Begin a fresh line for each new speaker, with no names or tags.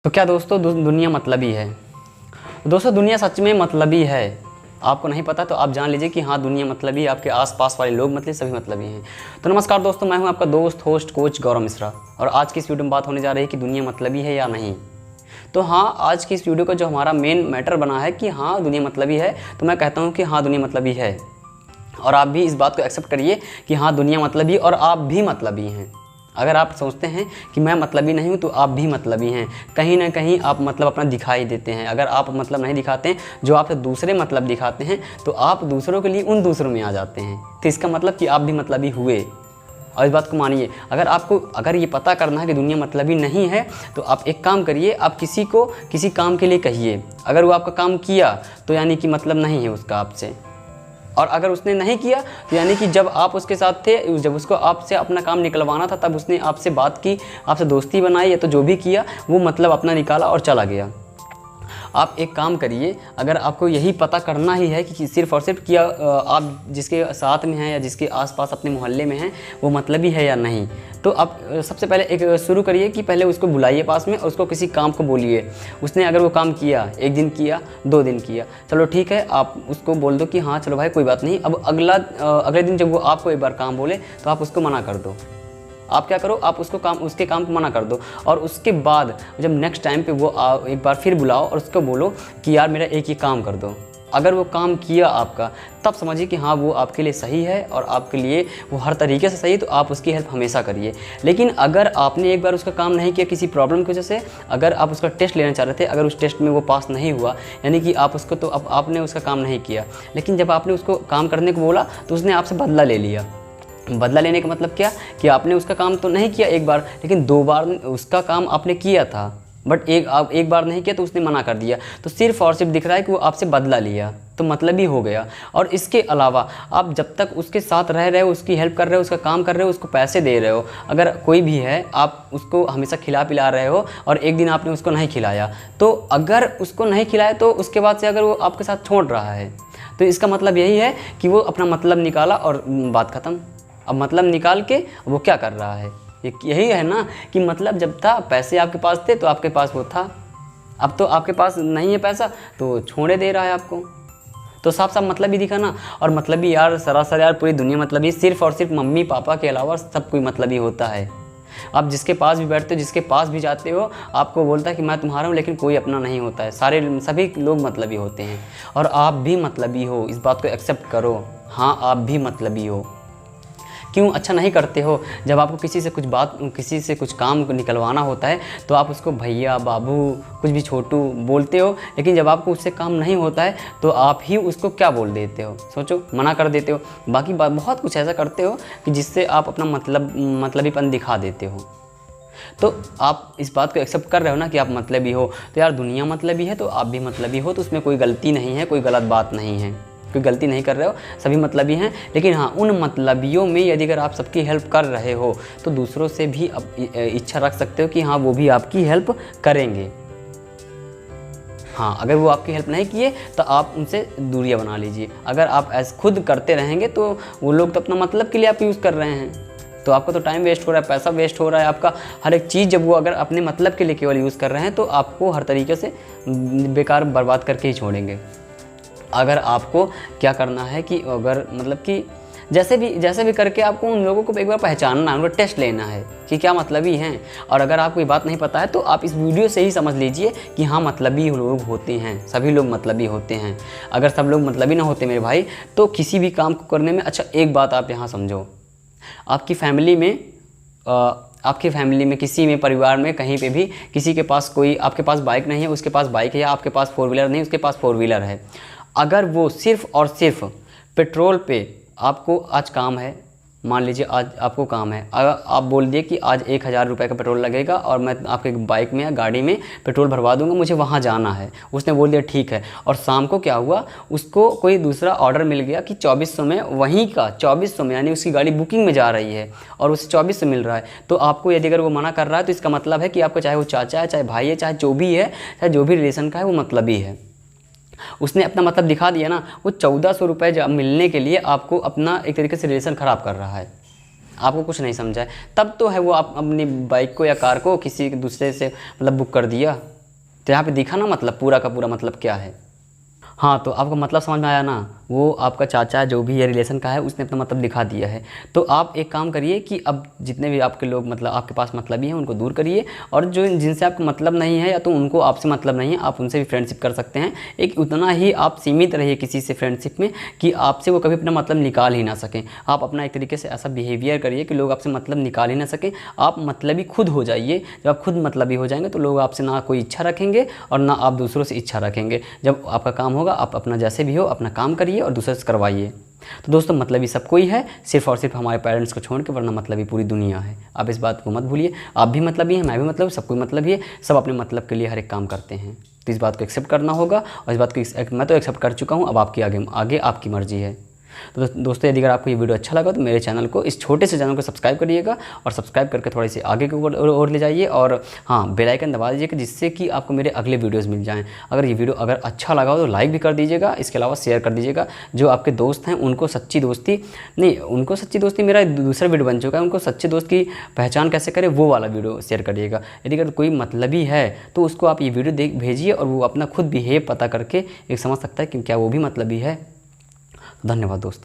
तो क्या दोस्तों दुनिया मतलबी है। दोस्तों दुनिया सच में मतलबी है। आपको नहीं पता तो आप जान लीजिए कि हाँ दुनिया मतलबी है। आपके आसपास वाले लोग मतलब सभी मतलबी हैं। तो नमस्कार दोस्तों, मैं हूँ आपका दोस्त होस्ट कोच गौरव मिश्रा और आज की इस वीडियो में बात होने जा रही है कि दुनिया मतलबी है या नहीं। तो हाँ, आज की इस वीडियो का जो हमारा मेन मैटर बना है कि हाँ दुनिया मतलबी है, तो मैं कहता हूँ कि हाँ दुनिया मतलबी है और आप भी इस बात को एक्सेप्ट करिए कि हाँ दुनिया मतलबी और आप भी मतलबी हैं। अगर आप सोचते हैं कि मैं मतलबी नहीं हूँ तो आप भी मतलबी हैं। कहीं ना कहीं आप मतलब अपना दिखाई देते हैं। अगर आप मतलब नहीं दिखाते हैं, जो आपसे दूसरे मतलब दिखाते हैं, तो आप दूसरों के लिए उन दूसरों में आ जाते हैं। तो इसका मतलब कि आप भी मतलबी हुए। और इस बात को मानिए, अगर ये पता करना है कि दुनिया मतलबी नहीं है तो आप एक काम करिए, आप किसी को किसी काम के लिए कहिए। अगर वो आपका काम किया तो यानी कि मतलब नहीं है उसका आपसे, और अगर उसने नहीं किया तो यानी कि जब आप उसके साथ थे, जब उसको आपसे अपना काम निकलवाना था, तब उसने आपसे बात की, आपसे दोस्ती बनाई, या तो जो भी किया वो मतलब अपना निकाला और चला गया। आप एक काम करिए, अगर आपको यही पता करना ही है कि सिर्फ़ और सिर्फ किया आप जिसके साथ में हैं या जिसके आसपास अपने मोहल्ले में हैं वो मतलबी है या नहीं, तो आप सबसे पहले एक शुरू करिए कि पहले उसको बुलाइए पास में और उसको किसी काम को बोलिए। उसने अगर वो काम किया, एक दिन किया, 2 दिन किया, चलो ठीक है, आप उसको बोल दो कि हाँ चलो भाई कोई बात नहीं। अब अगले दिन जब वो आपको एक बार काम बोले तो आप उसको मना कर दो। आप क्या करो, आप उसके काम को मना कर दो और उसके बाद जब नेक्स्ट टाइम पे वो एक बार फिर बुलाओ और उसको बोलो कि यार मेरा एक ये काम कर दो। अगर वो काम किया आपका, तब समझिए कि हाँ वो आपके लिए सही है और आपके लिए वो हर तरीके से सही है, तो आप उसकी हेल्प हमेशा करिए। लेकिन अगर आपने एक बार उसका काम नहीं किया किसी प्रॉब्लम की वजह से, अगर आप उसका टेस्ट लेना चाह रहे थे, अगर उस टेस्ट में वो पास नहीं हुआ, यानी कि आप उसको, तो अब आपने उसका काम नहीं किया, लेकिन जब आपने उसको काम करने को बोला तो उसने आपसे बदला ले लिया। बदला लेने का मतलब क्या कि आपने उसका काम तो नहीं किया एक बार, लेकिन 2 बार उसका काम आपने किया था, बट आप एक बार नहीं किया तो उसने मना कर दिया। तो सिर्फ और सिर्फ दिख रहा है कि वो आपसे बदला लिया, तो मतलब ही हो गया। और इसके अलावा आप जब तक उसके साथ रह रहे हो, उसकी हेल्प कर रहे हो, उसका काम कर रहे हो, उसको पैसे दे रहे हो, अगर कोई भी है, आप उसको हमेशा खिला पिला रहे हो और एक दिन आपने उसको नहीं खिलाया, तो अगर उसको नहीं खिलाया तो उसके बाद से अगर वो आपके साथ छोड़ रहा है, तो इसका मतलब यही है कि वो अपना मतलब निकाला और बात ख़त्म। अब मतलब निकाल के वो क्या कर रहा है, यही है ना कि मतलब जब था पैसे आपके पास थे तो आपके पास वो था, अब तो आपके पास नहीं है पैसा तो छोड़े दे रहा है आपको। तो साफ साफ मतलब ही दिखा ना। और मतलब ही यार सरासर यार पूरी दुनिया मतलब ही, सिर्फ और सिर्फ मम्मी पापा के अलावा सब कोई मतलब ही होता है। आप जिसके पास भी बैठते हो, जिसके पास भी जाते हो, आपको बोलता है कि मैं तुम्हारा हूँ, लेकिन कोई अपना नहीं होता है। सभी लोग मतलबी होते हैं और आप भी मतलबी हो, इस बात को एक्सेप्ट करो। हाँ आप भी मतलबी हो। क्यों अच्छा नहीं करते हो? जब आपको किसी से कुछ काम निकलवाना होता है तो आप उसको भैया, बाबू, कुछ भी छोटू बोलते हो, लेकिन जब आपको उससे काम नहीं होता है तो आप ही उसको क्या बोल देते हो? सोचो, मना कर देते हो। बाकी बहुत कुछ ऐसा करते हो कि जिससे आप अपना मतलबीपन दिखा देते हो। तो आप इस बात को एक्सेप्ट कर रहे हो ना कि आप मतलबी हो। तो यार दुनिया मतलबी है तो आप भी मतलबी हो, तो उसमें कोई गलती नहीं है, कोई गलत बात नहीं है, कोई गलती नहीं कर रहे हो, सभी मतलबी हैं। लेकिन हाँ, उन मतलबियों में यदि अगर आप सबकी हेल्प कर रहे हो तो दूसरों से भी इच्छा रख सकते हो कि हाँ वो भी आपकी हेल्प करेंगे। हाँ, अगर वो आपकी हेल्प नहीं किए तो आप उनसे दूरियां बना लीजिए। अगर आप ऐसे खुद करते रहेंगे तो वो लोग तो अपना मतलब के लिए आप यूज़ कर रहे हैं, तो आपका तो टाइम वेस्ट हो रहा है, पैसा वेस्ट हो रहा है आपका, हर एक चीज़। जब वो अगर अपने मतलब के लिए केवल यूज़ कर रहे हैं तो आपको हर तरीके से बेकार बर्बाद करके ही छोड़ेंगे। अगर आपको क्या करना है कि अगर मतलब कि जैसे भी करके आपको उन लोगों को एक बार पहचानना है, उनका टेस्ट लेना है कि क्या मतलबी हैं। और अगर आपको ये बात नहीं पता है तो आप इस वीडियो से ही समझ लीजिए कि हाँ मतलबी लोग होते हैं, सभी लोग मतलबी होते हैं। अगर सब लोग मतलबी ना होते मेरे भाई, तो किसी भी काम को करने में, अच्छा एक बात आप यहाँ समझो, आपकी फैमिली में किसी में परिवार में कहीं पे भी किसी के पास कोई, आपके पास बाइक नहीं है, उसके पास बाइक है, या आपके पास 4 व्हीलर नहीं, उसके पास 4 व्हीलर है। अगर वो सिर्फ़ और सिर्फ पेट्रोल पे, आपको आज काम है, मान लीजिए आज आपको काम है, अगर आप बोल दिए कि आज 1000 रुपये का पेट्रोल लगेगा और मैं आपके बाइक में या गाड़ी में पेट्रोल भरवा दूंगा, मुझे वहाँ जाना है, उसने बोल दिया ठीक है। और शाम को क्या हुआ, उसको कोई दूसरा ऑर्डर मिल गया कि 2400 में, वहीं का 2400 में, यानी उसकी गाड़ी बुकिंग में जा रही है और उसे 2400 मिल रहा है। तो आपको यदि अगर वो मना कर रहा है तो इसका मतलब है कि आपका चाहे वो चाचा है, चाहे भाई है, चाहे जो भी है, चाहे जो भी रिलेशन का है, वो मतलबी है। उसने अपना मतलब दिखा दिया ना। वो 1400 रुपये मिलने के लिए आपको अपना एक तरीके से रिलेशन ख़राब कर रहा है। आपको कुछ नहीं समझा है, तब तो है वो आप अपनी बाइक को या कार को किसी दूसरे से मतलब बुक कर दिया। तो यहाँ पे दिखा ना मतलब पूरा का पूरा मतलब क्या है। हाँ, तो आपको मतलब समझ में आया ना। वो आपका चाचा जो भी है रिलेशन का है, उसने अपना मतलब दिखा दिया है। तो आप एक काम करिए कि अब जितने भी आपके लोग मतलब आपके पास मतलबी हैं उनको दूर करिए, और जो जिनसे आपको मतलब नहीं है या तो उनको आपसे मतलब नहीं है, आप उनसे भी फ्रेंडशिप कर सकते हैं। एक उतना ही आप सीमित रहिए किसी से फ्रेंडशिप में कि आपसे वो कभी अपना मतलब निकाल ही ना सकें। आप अपना एक तरीके से ऐसा बिहेवियर करिए कि लोग आपसे मतलब निकाल ही ना सकें। आप मतलबी खुद हो जाइए। जब आप खुद मतलबी हो जाएंगे तो लोग आपसे ना कोई इच्छा रखेंगे और ना आप दूसरों से इच्छा रखेंगे। जब आपका काम होगा आप अपना जैसे भी हो अपना काम करिए और दूसरे से करवाइए। तो दोस्तों मतलबी सब कोई है, सिर्फ और सिर्फ हमारे पेरेंट्स को छोड़ के, वरना मतलबी पूरी दुनिया है। आप इस बात को मत भूलिए। आप भी मतलबी हैं, मैं भी मतलब, सब कोई मतलबी है। सब अपने मतलब के लिए हर एक काम करते हैं। तो इस बात को एक्सेप्ट करना होगा, और इस बात को मैं तो एक्सेप्ट कर चुका हूँ। अब आपकी आगे आपकी मर्जी है। तो दोस्तों यदि अगर आपको ये वीडियो अच्छा लगा तो मेरे चैनल को, इस छोटे से चैनल को सब्सक्राइब करिएगा, और सब्सक्राइब करके थोड़ी सी आगे की ओर ले जाइए, और हाँ बेल आइकन दबा दीजिएगा, जिससे कि आपको मेरे अगले वीडियोस मिल जाएं। अगर ये वीडियो अगर अच्छा लगा हो तो लाइक भी कर दीजिएगा, इसके अलावा शेयर कर दीजिएगा। जो आपके दोस्त हैं उनको सच्ची दोस्ती नहीं, उनको सच्ची दोस्ती मेरा दूसरा वीडियो बन चुका है, उनको सच्चे दोस्त की पहचान कैसे करें वो वाला वीडियो शेयर करिएगा। यदि अगर कोई मतलबी है तो उसको आप ये वीडियो भेजिए, और वो अपना खुद बिहेव पता करके एक समझ सकता है कि क्या वो भी मतलबी है। धन्यवाद दोस्तों।